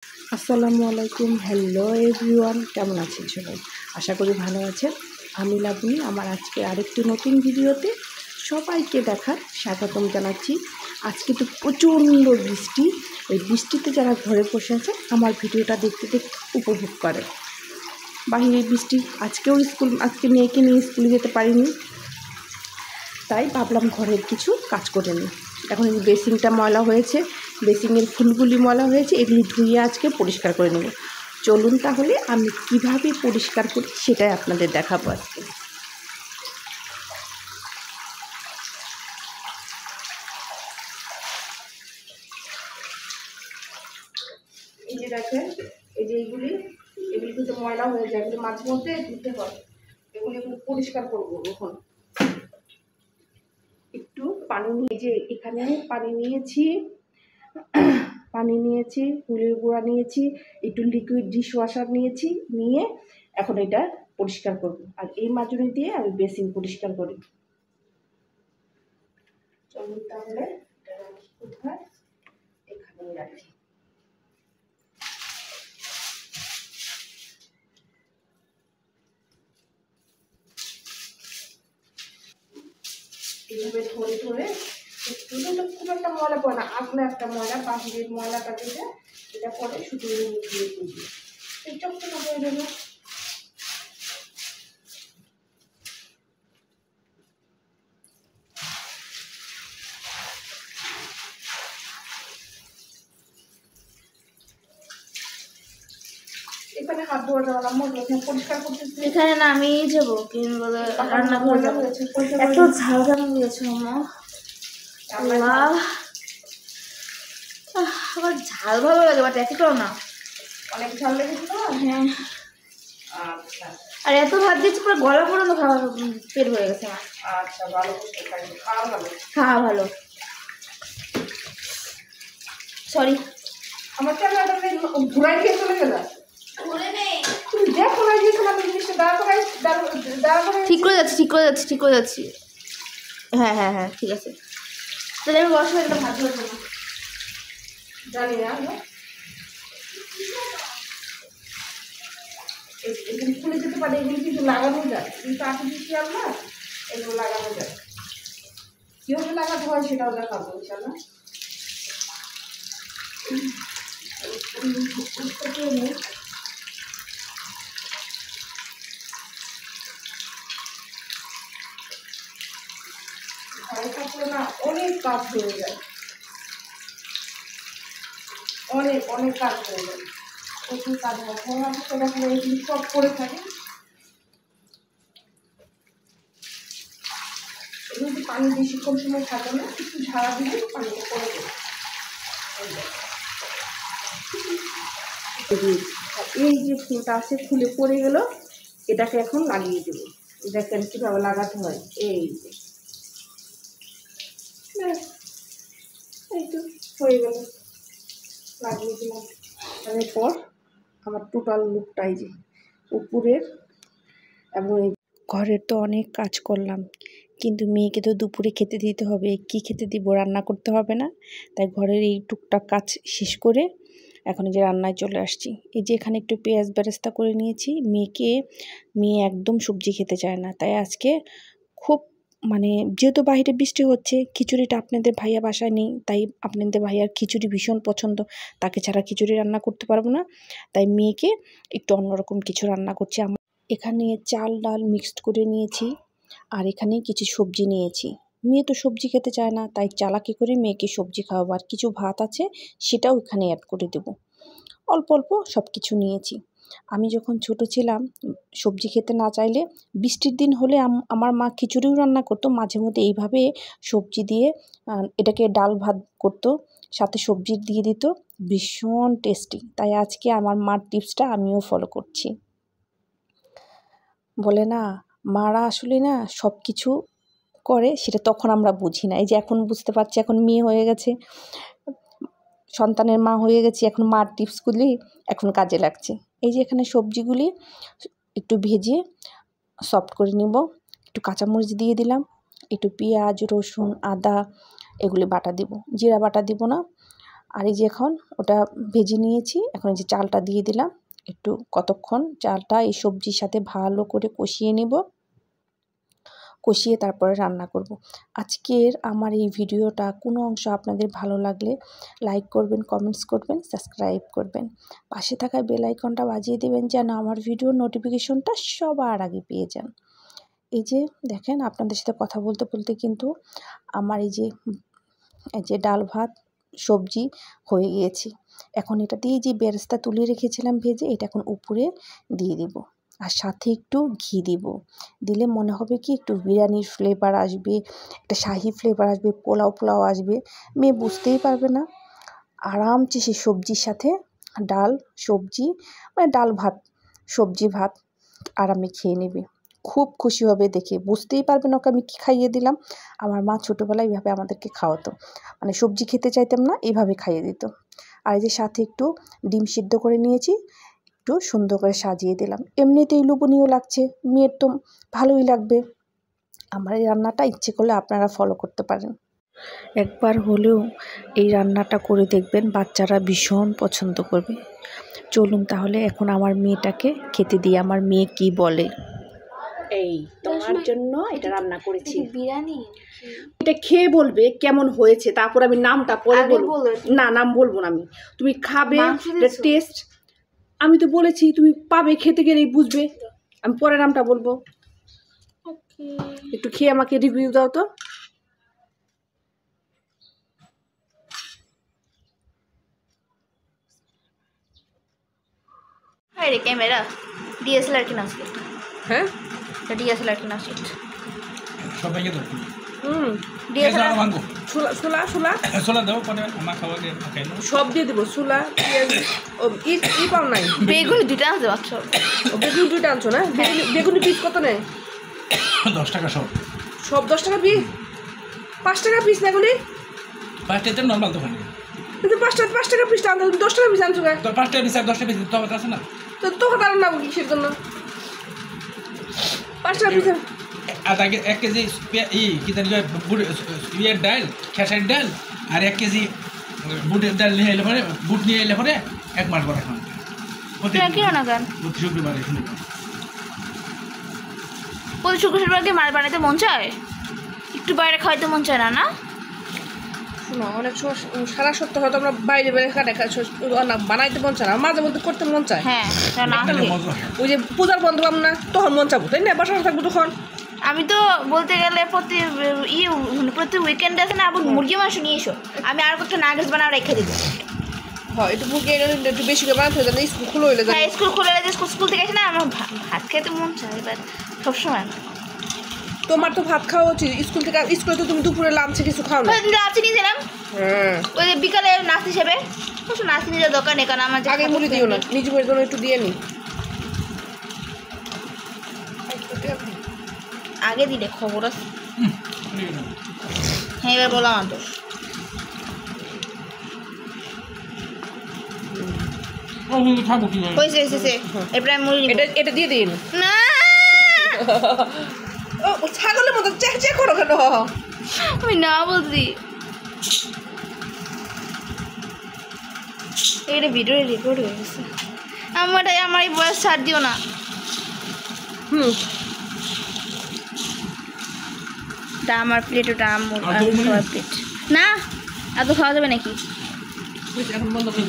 আসসালামু আলাইকুম। Hello everyone, কেমন আছেন সবাই? আশা করি ভালো আছেন। আমি লাবণী আমার আজকে আরেকটি নতুন ভিডিওতে সবাইকে দেখার স্বাগতম জানাচ্ছি। আজকে তো প্রচণ্ড বৃষ্টি। এই বৃষ্টিতে যারা ঘরে বসে আছে আমার ভিডিওটা দেখতে দেখতে উপভোগ করে। বাহিরে বৃষ্টি, আজকে মেয়েকে নিয়ে স্কুলে যেতে পারিনি, তাই ভাবলাম ঘরের কিছু কাজ করে নিই। এখন এই বেসিনটা ময়লা হয়েছে, বেসিনের ফুলগুলি ময়লা হয়েছে, এগুলি ধুয়ে আজকে পরিষ্কার করে নেব। চলুন তাহলে আমি কিভাবে পরিষ্কার করি সেটাই আপনাদের দেখাবো আজকে। এই যে দেখেন, এই যে এগুলি কিন্তু ময়লা হয়ে যায়, এগুলি মাঝে মধ্যে ধুতে হয়। এগুলি পরিষ্কার করবো। এখন একটু পানি নিয়ে, যে এখানে পানি নিয়েছি, ফুলের গুঁড়া নিয়েছি, একটু লিকুইড ডিশওয়াশার নিয়েছি, নিয়ে এখন এটা পরিষ্কার করব। আর এই মাজুনি দিয়ে আমি বেসিন পরিষ্কার করি। চলুন তাহলে এটা রাখি কোথায়, এখানেই রাখি। এইভাবে ধরে ধরে একটু খুব একটা ময়লা পড়ে না, আগলে একটা ময়লা, বাহিরের ময়লাটা দিলে এটা পরে শুধু ধুয়ে তুলবে, এই চকচকা হয়ে যাবে। এখানে হাত ধোয়া যাবে না, মোট পরিষ্কার করতেছি। এখানে না আমি যাবো রান্না করে যাবো। এত ঝাল ঝাল হয়েছে আমার ঝাল ভালো লাগে, বাট এতটাও না। অনেক ঝাল লেগেছিল। হ্যাঁ, আচ্ছা, আর এত ভাত দিয়েছি পুরো গলা পর্যন্ত খাওয়া পেট হয়ে গেছে আমার। আচ্ছা, ভালো, খাওয়া ভালো, খাওয়া ভালো। সরি, আমার ক্যামেরাটা ঘুরাই দিয়ে চলে গেল। তুমি দেখো না গিয়েছিলাম জিনিসটা দাঁড়া করে। ঠিক করে যাচ্ছি। হ্যাঁ হ্যাঁ হ্যাঁ, ঠিক আছে। তাহলে আমি বসে একটা ভাত ধরে দেবো। জানি না, এগুলি খুলে যেতে পারে, এগুলি কিন্তু লাগানো যায়, কিন্তু আর্টিফিশিয়াল না, এগুলো লাগানো যায়। কীভাবে লাগাতে হয় সেটাও দেখাবো ইনশাআল্লাহ। ঘরে থাকলে না অনেক কাজ হয়ে যায়, অনেক কাজ হয়ে যায়, প্রচুর কাজ হয়। ঘরে থাকতে দেখলে এগুলি সব করে থাকে। এগুলো পানি বেশিক্ষণ সময় থাকে না, একটু ঝাড়া দিলে পানিটা পড়ে যাবে। এই যে ফুলটা আছে, ফুলে পড়ে গেল, এটাকে এখন লাগিয়ে দেবো। দেখেন কিভাবে লাগাতে হয়। এই যে এই তো হয়ে গেল, লাগিয়ে দিলাম। এরপর আমার টোটাল লুকটাই যে উপরের এবং ঘরের তো অনেক কাজ করলাম, কিন্তু মেয়েকে তো দুপুরে খেতে দিতে হবে। কি খেতে দিব, রান্না করতে হবে না, তাই ঘরের এই টুকটাক কাজ শেষ করে এখন যে রান্নায় চলে আসছি। এই যে এখানে একটু পেঁয়াজ বেরেস্তা করে নিয়েছি। মেয়ে একদম সবজি খেতে চায় না, তাই আজকে খুব যেহেতু বাইরে বৃষ্টি হচ্ছে, খিচুড়িটা আপনাদের ভাইয়া বাসায় নেই, তাই আপনাদের ভাইয়ার খিচুড়ি ভীষণ পছন্দ, তাকে ছাড়া খিচুড়ি রান্না করতে পারবো না, তাই মেয়েকে একটু অন্যরকম কিছু রান্না করছি। এখানে চাল ডাল মিক্সড করে নিয়েছি, আর এখানে কিছু সবজি নিয়েছি। মেয়ে তো সবজি খেতে চায় না, তাই চালাকি করে মেয়েকে সবজি খাওয়াবো। আর কিছু ভাত আছে, সেটাও এখানে অ্যাড করে দেব। অল্প অল্প সব কিছু নিয়েছি। আমি যখন ছোট ছিলাম, সবজি খেতে না চাইলে বৃষ্টির দিন হলে আমার মা খিচুড়িও রান্না করতো, মাঝে মধ্যে এইভাবে সবজি দিয়ে এটাকে ডাল ভাত করতো, সাথে সবজি দিয়ে দিত, ভীষণ টেস্টি। তাই আজকে আমার মার টিপসটা আমিও ফলো করছি। বলে না, মারা আসলে না সব কিছু করে, সেটা তখন আমরা বুঝি না। এই যে এখন বুঝতে পারছি, এখন মেয়ে হয়ে গেছে, সন্তানের মা হয়ে গেছি, এখন মার টিপসগুলি এখন কাজে লাগছে। এই যে এখানে সবজিগুলি একটু ভেজে সফট করে নিব, একটু কাঁচামরিচ দিয়ে দিলাম, একটু পেঁয়াজ রসুন আদা এগুলি বাটা দিব, জিরা বাটা দিব না, আর এই যে এখন ওটা ভেজে নিয়েছি, এখন এই যে চালটা দিয়ে দিলাম। একটু কতক্ষণ চালটা এই সবজির সাথে ভালো করে কষিয়ে নেব, কষিয়ে তারপরে রান্না করব। আজকের আমার এই ভিডিওটা কোনো অংশ আপনাদের ভালো লাগলে লাইক করবেন, কমেন্টস করবেন, সাবস্ক্রাইব করবেন, পাশে থাকা বেল আইকনটা বাজিয়ে দেবেন যেন আমার ভিডিওর নোটিফিকেশনটা সবার আগে পেয়ে যান। এই যে দেখেন, আপনাদের সাথে কথা বলতে বলতে কিন্তু আমার এই যে ডাল ভাত সবজি হয়ে গিয়েছে। এখন এটা দিয়ে যে বেরেস্তা তুলে রেখেছিলাম ভেজে, এটা এখন উপরে দিয়ে দেব, আর সাথে একটু ঘি দিব। দিলে মনে হবে কি একটু বিরিয়ানির ফ্লেভার আসবে, একটা শাহি ফ্লেভার আসবে, পোলাও পোলাও আসবে, মেয়ে বুঝতেই পারবে না। আরামসে সেই সবজির সাথে ডাল সবজি, মানে ডাল ভাত সবজি ভাত আরামে খেয়ে নেবে, খুব খুশি হবে দেখে, বুঝতেই পারবে না ওকে আমি কী খাইয়ে দিলাম। আমার মা ছোটোবেলায় এইভাবে আমাদেরকে খাওয়াতো, মানে সবজি খেতে চাইতাম না, এইভাবে খাইয়ে দিত। আর এই যে সাথে একটু ডিম সিদ্ধ করে নিয়েছি, একটু সুন্দর করে সাজিয়ে দিলাম। এমনিতেই লোভনীয় লাগছে, মেয়ের তো ভালোই লাগবে। আমার এই রান্নাটা ইচ্ছে করলে আপনারা ফলো করতে পারেন, একবার হলেও এই রান্নাটা করে দেখবেন, বাচ্চারা ভীষণ পছন্দ করবে। চলুন তাহলে এখন আমার মেয়েটাকে খেতে দিই, আমার মেয়ে কি বলে। এই তোমার জন্য এটা রান্না করেছি, বিরিয়ানি। এটা খেয়ে বলবে কেমন হয়েছে, তারপর আমি নামটা পরে বলবো। না, নাম বলবো না আমি, তুমি খাবে, টেস্ট আমি তো বলেছি, তুমি পাবে, খেতে গেলেই বুঝবে, আমি পরে নামটা বলবো। একটু খেয়ে আমাকে রিভিউ দাও তো। अरे कैमरा डीएसएलआर की नाम হ্যাঁ, डीएसएलआर की नाम সবাইকে তো डीएसएलआर ভাঙবো ছোলা ছোলা ছোলা ছোলা দেবো পরে আমার খাওয়াকে খাইলো সব দিয়ে দেবো, ছোলা পেঁয়াজ। ও ই পাও নাই, বেগুনি দুটো আছে মাত্র। ও বেগুনি দুইটা আনছো না? বেগুনি পিস কত নেয়? 10 টাকা সব সব 10 টাকা পিস, 5 টাকা পিস না এগুলি? 5 টাকা নর্মাল দোকানে কিন্তু 5 টাকা পিস আনছো, 10 টাকা পিস আনছো। তো 5 টাকা পিস আর 10 টাকা পিস তো আছে না, তো তোকে তার না কিসের জন্য 5 টাকা পিস? আর আগে 1 কেজি কি জানি ইয়ের ডাল, খেসারির ডাল, আর 1 কেজি বুটের ডাল নিয়ে এলে পরে, বুট নিয়ে এলে পরে 1 মাস পরে এখন কি না গান প্রতি শুক্রবার এখানে প্রতি শুক্রবারকে মাছ বানাইতে মন চায়, একটু বাইরে খাওয়াইতে মন চায় না? না শোনো, অনেক সময় সারা সপ্তাহ হয়তো আমরা বাইরে বাইরে বানাইতে মন চায় না, মাঝে মধ্যে করতে মন চায়। হ্যাঁ, ওই যে পূজার বন্ধ পাবো না, তখন মন চাবো, তাই না? বাসায় থাকবো তখন। আমি তো বলতে গেলে প্রতি উইকেন্ডে আছে না, আবার মুরগি মাংস নিয়ে এসো, আমি আর একটা নাগেটস বানাও রেখে দেবো। হ্যাঁ, একটু মুরগি একটু বেশি করে বানাতে হবে, স্কুল খুলে হইলে যায়। হ্যাঁ, স্কুল খুলে স্কুল থেকে এসে না আমার ভাত খেতে মন চায়, এবার সবসময় না। তোমার তো ভাত খাওয়া উচিত, স্কুল থেকে স্কুলে তো তুমি দুপুরে লাঞ্চে কিছু খাও না? লাঞ্চে নিয়ে গেলাম, ওই যে বিকালে নাস্তা হিসেবে। নাস্তা নিয়ে যাওয়ার দরকার নেই, কারণ আমার আগে মুড়ি দিও না, নিজের জন্য একটু দিয়ে নি। আগে দিলে খবর আছে। হ্যাঁ, এবার বললাম আমার দোষ। খাবো কি হয়েছে এরপরে আমি মুড়ি নিব। এটা দিয়ে দিন না, ও ছাগলের মতো চেক করো কেন? আমি না বলছি, এটা ভিডিও রেকর্ড হয়ে গেছে। আমার এই বয়স ছাড় দিও না। আমার প্লেট, ওটা আমার প্লেট না, এত খাওয়া যাবে নাকি? এখন বন্ধ করে